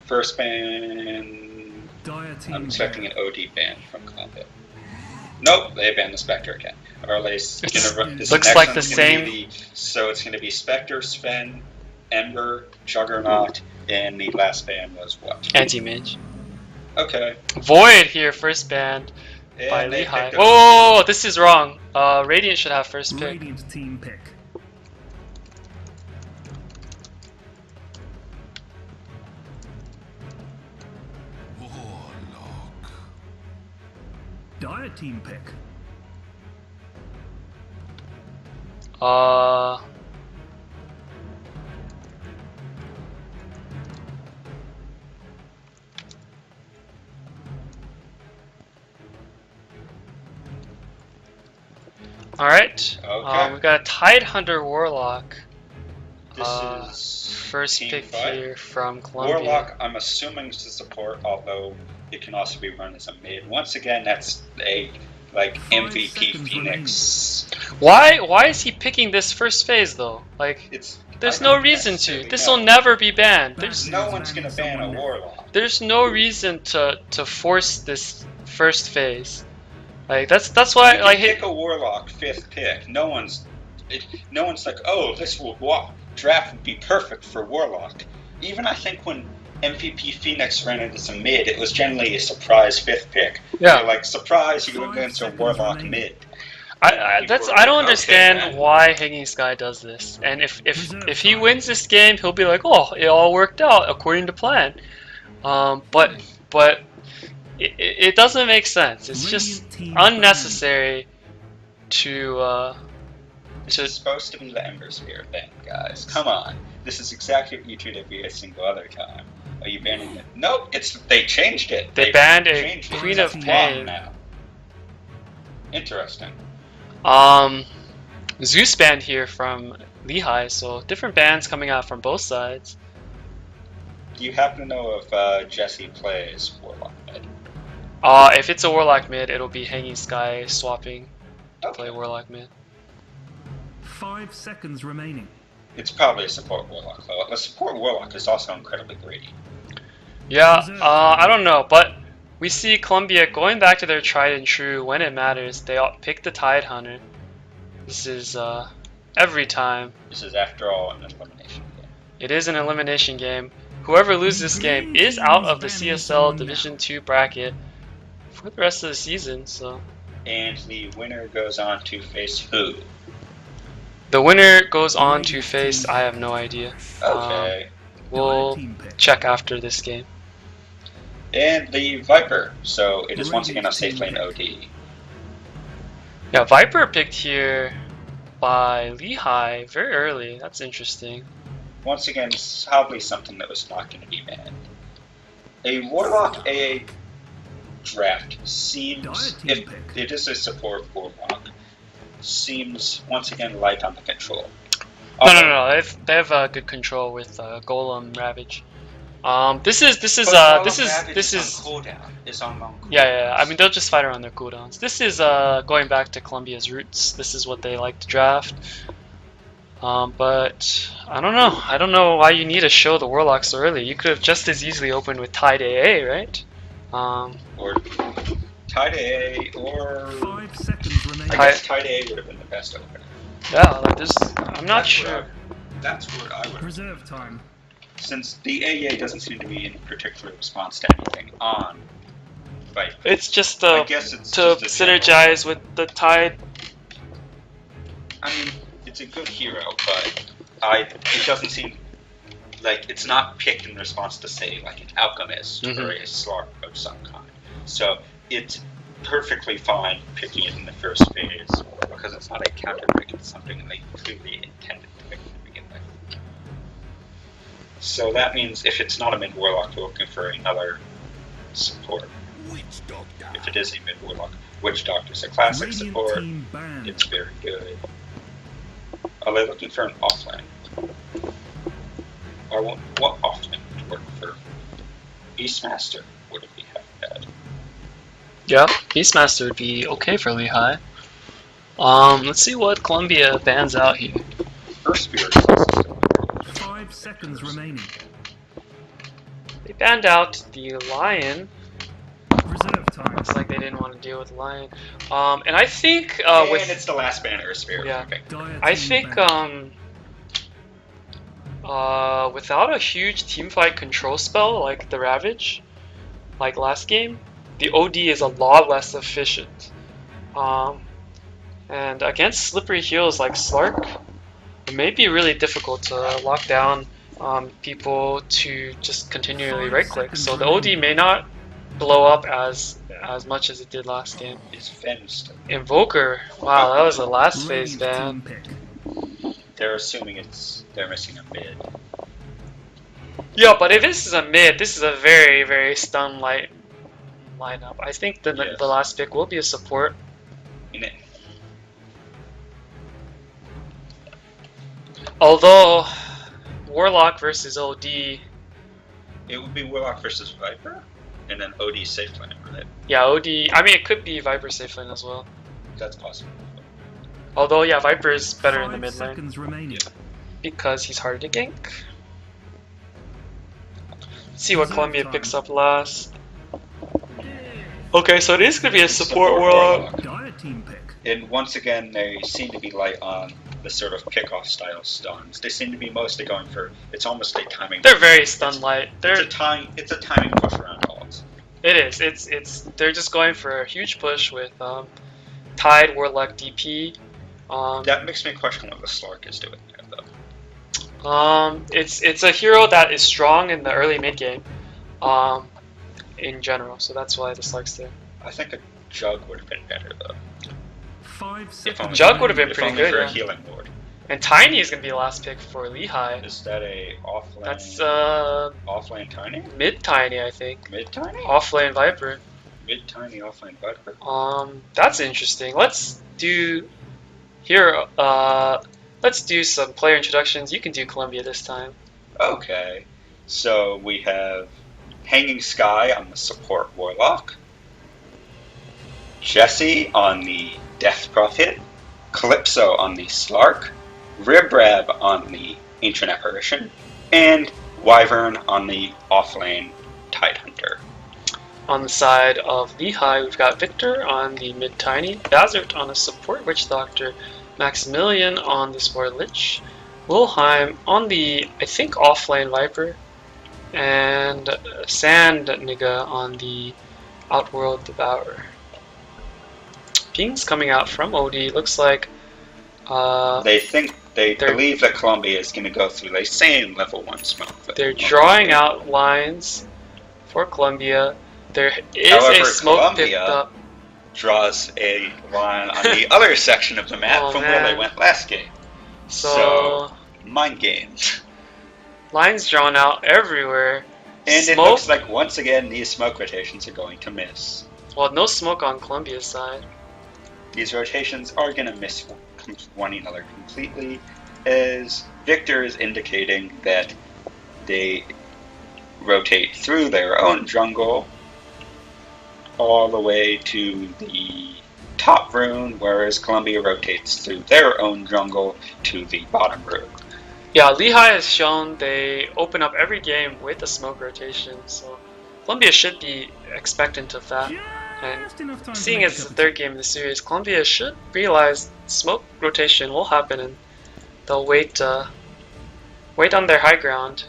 First ban. I'm expecting an OD ban from Columbia. Nope, they banned the Spectre again. Or at least looks like the same. So it's going to be Spectre, Sven, Ember, Juggernaut, and the last ban was what? Anti-Mage. Okay. Void here, first banned by And Lehigh. Whoa, this is wrong. Radiant should have first pick. Radiant team pick. Warlock. Dire team pick. Alright. Okay. We've got a Tidehunter Warlock. This is first team pick 5. here from Columbia. Warlock, I'm assuming is the support, although it can also be run as a mid. Once again, that's a MVP Phoenix. Why is he picking this first phase though? Like, there's no reason to. This will never be banned. There's no one's gonna ban a Warlock. There's no reason to force this first phase. Like that's why you like pick a Warlock 5th pick. No one's like, oh, this draft would be perfect for Warlock. Even I think when MVP Phoenix ran into some mid, it was generally a surprise 5th pick. Yeah. Like surprise, you would go into a Warlock mid. I don't understand why Hanging Sky does this. And if he wins this game, he'll be like, oh, it all worked out according to plan. But it doesn't make sense. It's just unnecessary to. It's supposed to be the Ember Spear thing, guys. Come on. This is exactly what you treat every single other time. Are you banning it? Nope, they changed it. They banned a Queen of Pain. Now. Interesting. Zeus banned here from Lehigh, so different bans coming out from both sides. Do you happen to know if Jesse plays Warlock mid? If it's a Warlock mid, it'll be Hanging Sky swapping to play Warlock mid. 5 seconds remaining. It's probably a support Warlock though. The support Warlock is also incredibly greedy. Yeah, I don't know, but we see Columbia going back to their tried and true when it matters. They all pick the Tidehunter. This is every time. This is after all an elimination game. It is an elimination game. Whoever loses this game is out of the CSL Division 2 bracket for the rest of the season. So. And the winner goes on to face who? The winner goes on to face, I have no idea. Okay. We'll check after this game. And the Viper, so it is once again a safe lane OD. Yeah, Viper picked here by Lehigh very early. That's interesting. Once again, probably something that was not going to be banned. A Warlock AA draft seems, if it is a support Warlock, seems once again light on the control. No. They have good control with Golem Ravage. This is cooldown. It's on long cooldown. Yeah. I mean, they'll just fight around their cooldowns. This is going back to Columbia's roots. This is what they like to draft. But I don't know. I don't know why you need to show the Warlock so early. You could have just as easily opened with Tide AA, right? Or Tide AA, or 5 seconds remaining. I guess Tide AA would have been the best opener. Yeah, like this. I'm not sure. That's what I would. Reserve time. Since the AA doesn't seem to be in particular response to anything on Viper. It's just I guess it's to just synergize with the Tide. I mean, it's a good hero, but it doesn't seem like it's not picked in response to, say, like an Alchemist or a Slark of some kind. So it's perfectly fine picking it in the first phase because it's not a counter pick, it's something they clearly intended to pick to begin with. So that means if it's not a mid Warlock, you're looking for another support. If it is a mid Warlock, Witch Doctor's a classic support. It's very good. Are they looking for an offlane? Or what offlane would work for Beastmaster? Would it be bad? Yeah, Beastmaster would be okay for Lehigh. Let's see what Columbia bans out here. First Spirit is also still 5 seconds remaining. They banned out the Lion. Reserve time. Looks like they didn't want to deal with the Lion. And I think And with it's the last banner spirit. yeah, Dire I team think ban. without a huge teamfight control spell like the Ravage, like last game, the OD is a lot less efficient. And against slippery heels like Slark, it may be really difficult to lock down people to just continually right click. So the OD may not blow up as much as it did last game. Is fenced. Invoker, wow, that was a last phase Radiant ban. team pick. They're assuming they're missing a mid. Yeah, but if this is a mid, this is a very, very stun light lineup. I think the Yes. the last pick will be a support. Although Warlock versus OD, It would be Warlock versus Viper, and then OD safe lane, right? yeah, OD. I mean, it could be Viper safe lane as well. That's possible. Although, yeah, Viper is better in the 5 mid lane seconds remaining. because he's hard to gank. See what Reserve Columbia time. picks up last. Okay, so it is gonna be a support Warlock. Dire team pick. And once again, they seem to be light on the sort of kickoff style stuns. They seem to be mostly going for. It's almost a timing. They're very stun light. It's a timing push around hogs. It is. It's. They're just going for a huge push with Tide Warlock DP. That makes me question what the Slark is doing there, though. It's a hero that is strong in the early mid game, in general. So that's why the Slark's there. I think a Jug would have been better, though. 5 If only, seconds. Jug would have been if pretty only good, for yeah. a healing ward. And Tiny is gonna be the last pick for Lehigh. Is that a offlane? That's offlane Tiny? mid Tiny, I think. Mid Tiny? Offlane Viper. Mid Tiny offlane Viper. That's interesting. Let's do here. Let's do some player introductions. You can do Columbia this time. Okay, so we have Hanging Sky on the support Warlock, Jesse on the Death Prophet, Calypso on the Slark, Ribrab on the Ancient Apparition, and Wyvern on the offlane Tidehunter. On the side of Lehigh, we've got Victor on the mid Tiny, Bazert on the support Witch Doctor, Maximilian on the support Lich, Wilhelm on the, I think, offlane Viper, and Sand Nigga on the Outworld Devourer. Pings coming out from OD. Looks like They they're- believe that Columbia is going to go through the same level 1 smoke. that they're Columbia drawing did. out lines for Columbia. There is However, a smoke Columbia picked up. Draws a line on the other section of the map Oh, from where they man. went last game. So Mind games. lines drawn out everywhere. And it Smoke. looks like once again these smoke rotations are going to miss. Well, no smoke on Columbia's side. These rotations are going to miss one another completely, as Victor is indicating that they rotate through their own jungle all the way to the top rune, whereas Columbia rotates through their own jungle to the bottom rune. Yeah, Lehigh has shown they open up every game with a smoke rotation, so Columbia should be expectant of that. Just enough time to Seeing make it's a the cup of third game in the series, Columbia should realize smoke rotation will happen and they'll wait on their high ground.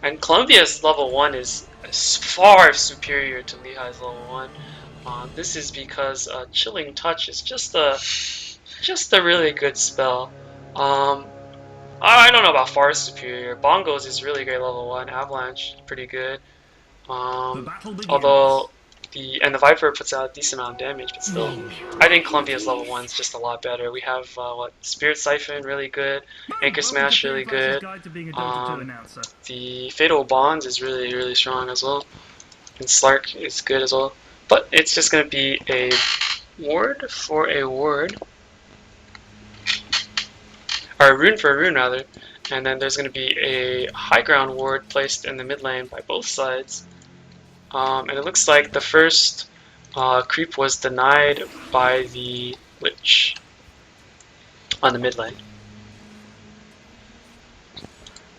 And Columbia's level 1 is far superior to Lehigh's level 1. This is because Chilling Touch is just a really good spell. I don't know about far superior. Bongos is really great level 1. Avalanche pretty good. The battle begins. Although the Viper puts out a decent amount of damage, but still, I think Columbia's level 1 is just a lot better. We have Spirit Siphon really good, Anchor Smash really good. The Fatal Bonds is really strong as well, and Slark is good as well. But it's just gonna be a ward for a ward, or a rune for a rune rather, and then there's gonna be a high ground ward placed in the mid lane by both sides. And it looks like the first creep was denied by the Lich on the mid lane.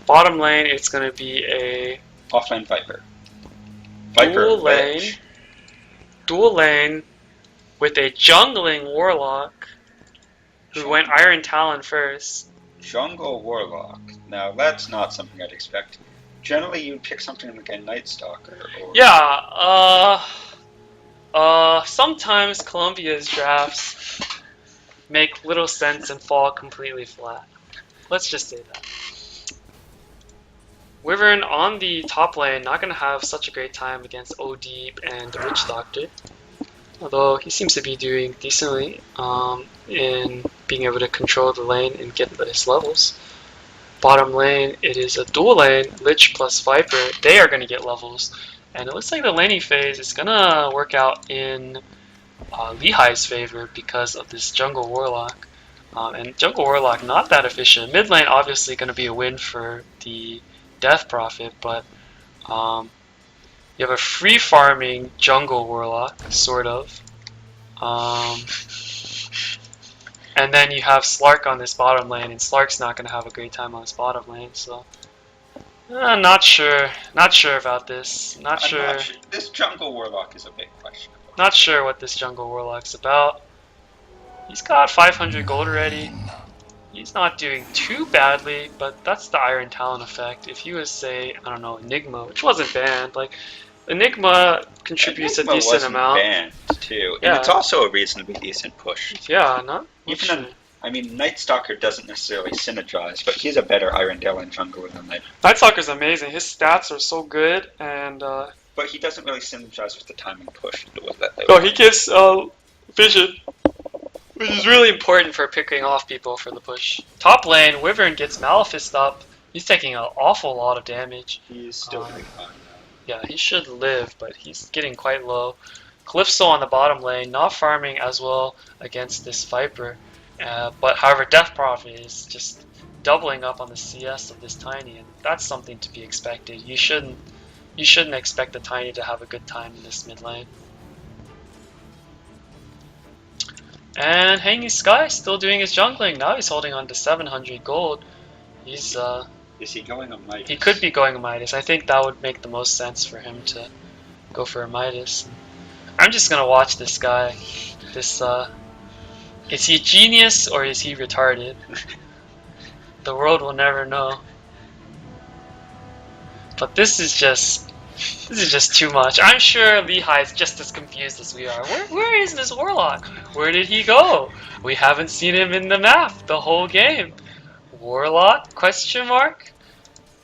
Bottom lane, it's going to be a Offlane Viper. Lich. dual lane with a jungling Warlock who went Iron Talon first. Jungle Warlock. Now, that's not something I'd expect. Generally, you'd pick something like a Night Stalker. Or... Yeah, sometimes Columbia's drafts make little sense and fall completely flat. Let's just say that. Wyvern on the top lane, not going to have such a great time against ODeep and the Witch Doctor. Although he seems to be doing decently in being able to control the lane and get his levels. Bottom lane, it is a dual lane, Lich plus Viper. They are going to get levels. And it looks like the laning phase is going to work out in Lehigh's favor because of this Jungle Warlock. And Jungle Warlock not that efficient. Mid lane obviously going to be a win for the Death Prophet, but you have a free farming Jungle Warlock, sort of. And then you have Slark on this bottom lane, and Slark's not going to have a great time on this bottom lane, so... not sure about this. Not sure. This Jungle Warlock is a big question. Not sure what this Jungle Warlock's about. He's got 500 gold already. He's not doing too badly, but that's the Iron Talon effect. If he was, say, I don't know, Enigma, which wasn't banned, like, Enigma contributes Enigma a decent wasn't amount. Banned too, Yeah. and it's also a reasonably decent push. Yeah, not Even sure. I mean, Night Stalker doesn't necessarily synergize, but he's a better Iron Talon jungler than that. Night Stalker's amazing. His stats are so good, and But he doesn't really synergize with the timing push. With that. oh, he gives vision, which is really important for picking off people for the push. Top lane, Wyvern gets Maleficed up. He's taking an awful lot of damage. He's still pretty fine. Yeah, he should live, but he's getting quite low. Calypso on the bottom lane, not farming as well against this Viper. But however, Death Prophet is just doubling up on the CS of this Tiny, and that's something to be expected. You shouldn't expect the Tiny to have a good time in this mid lane. And Hanging Sky still doing his jungling. Now he's holding on to 700 gold. He's Is he going on Midas? he could be going a Midas. I think that would make the most sense for him to go for a Midas. I'm just gonna watch this guy. This is he a genius or is he retarded? The world will never know. But this is just too much. I'm sure Lehigh is just as confused as we are. Where is this Warlock? Where did he go? We haven't seen him in the map the whole game. Warlock? Question mark?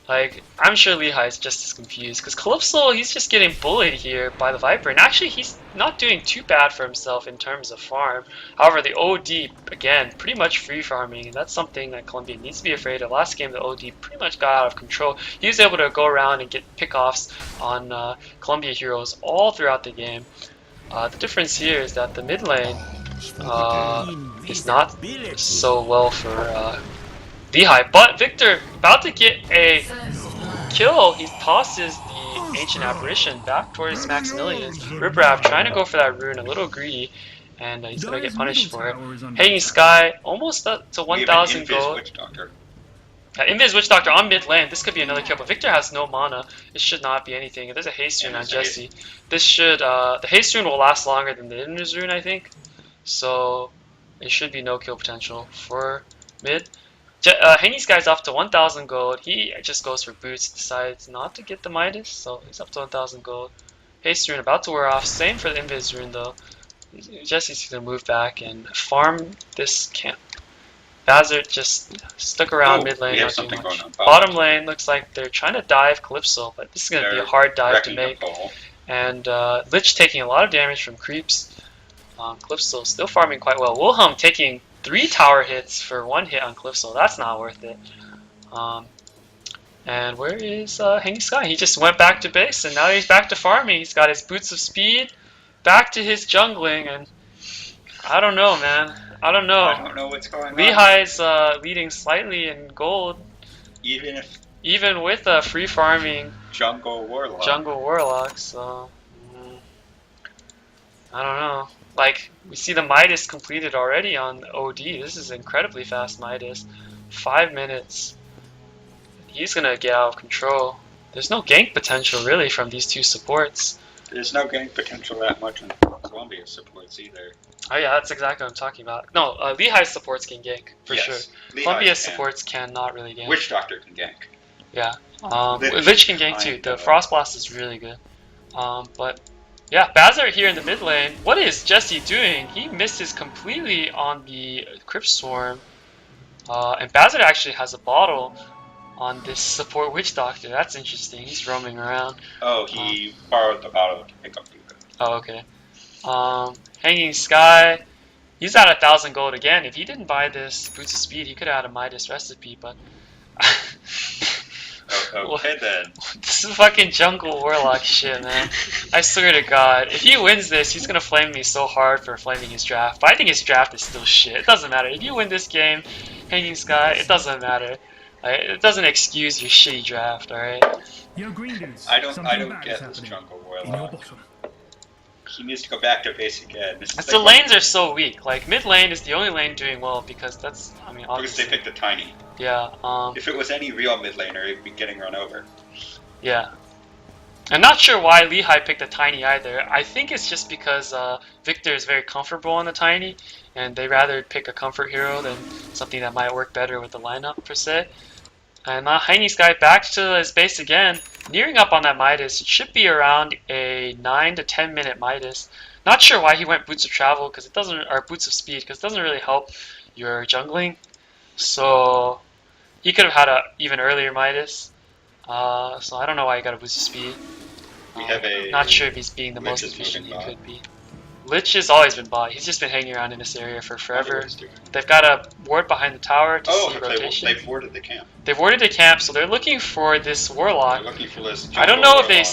Like, I'm sure Lehigh is just as confused, because Calypso, he's just getting bullied here by the Viper, and actually he's not doing too bad for himself in terms of farm. However, the OD, again, pretty much free farming, and that's something that Columbia needs to be afraid of. Last game, the OD pretty much got out of control. He was able to go around and get pickoffs on Columbia heroes all throughout the game. The difference here is that the mid lane is not so well for Lehigh, but Victor about to get a kill. He tosses the Ancient Apparition back towards Maximilian. Ribrav trying to go for that rune, a little greedy, and he's gonna get punished for it. Hanging Sky almost up to 1,000 gold. Invis Witch Doctor on mid lane. This could be another kill, but Victor has no mana. It should not be anything. There's a haste rune on Jesse. This should the haste rune will last longer than the Invis rune, I think. So it should be no kill potential for mid. Hanging Sky's up to 1,000 gold. He just goes for boots, decides not to get the Midas, so he's up to 1,000 gold. Haste rune about to wear off. Same for the Invis rune though. Jesse's gonna move back and farm this camp. Bazard just stuck around mid lane. Not too much. Bottom lane looks like they're trying to dive Calypso, but this is gonna be a hard dive to make. And Lich taking a lot of damage from creeps. Calypso still farming quite well. Wilhelm taking 3 tower hits for 1 hit on Calypso. That's not worth it. And where is Hanging Sky? He just went back to base, and now he's back to farming. He's got his Boots of Speed, back to his jungling, and I don't know, man. I don't know. I don't know what's going on. Lehigh's leading slightly in gold, even with a free farming Jungle Warlock. So I don't know. Like, we see the Midas completed already on OD. This is incredibly fast Midas. 5 minutes. He's gonna get out of control. There's no gank potential really from these two supports. There's no gank potential that much in Columbia supports either. Oh yeah, that's exactly what I'm talking about. No, Lehigh supports can gank for sure. Lehigh Columbia can. supports cannot really gank. Witch Doctor can gank. Yeah. Lich Lich can gank too. The Frost Blast is really good. But yeah, Bazar here in the mid lane. What is Jesse doing? He misses completely on the Crypt Swarm. And Bazar actually has a bottle on this support Witch Doctor. That's interesting. He's roaming around. Oh, he borrowed the bottle to pick up Luca. Oh, okay. Hanging Sky. He's at 1,000 gold again. If he didn't buy this Boots of Speed, he could have had a Midas recipe, but... Okay then. This is fucking jungle warlock shit, man. I swear to God, if he wins this, he's gonna flame me so hard for flaming his draft. But I think his draft is still shit. It doesn't matter. If you win this game, Hanging Sky, it doesn't matter. It doesn't excuse your shitty draft, alright? Yo, green dudes. I don't something get bad this is happening jungle in your warlock. bottom. He needs to go back to basic again. The lanes are so weak. Like, mid lane is the only lane doing well because that's, I mean, Because obviously. they picked a tiny. Yeah, If it was any real mid laner, he'd be getting run over. yeah. I'm not sure why Lehigh picked a tiny either. I think it's just because Victor is very comfortable on the tiny, and they rather pick a comfort hero than something that might work better with the lineup per se. And now Hanging Sky back to his base again, nearing up on that Midas. It should be around a 9 to 10 minute Midas. Not sure why he went Boots of Travel because it doesn't, or Boots of Speed because it doesn't really help your jungling. So he could have had a even earlier Midas. So I don't know why he got a Boost of Speed. We have a Not sure if he's being the Lich most is efficient he moving could be. Lich has always been bot. He's just been hanging around in this area for forever. doing. They've got a ward behind the tower to Oh, see rotation. they've warded the camp. They've warded the camp, so they're looking for this warlock. They're looking for this I don't jungle know if they warlock.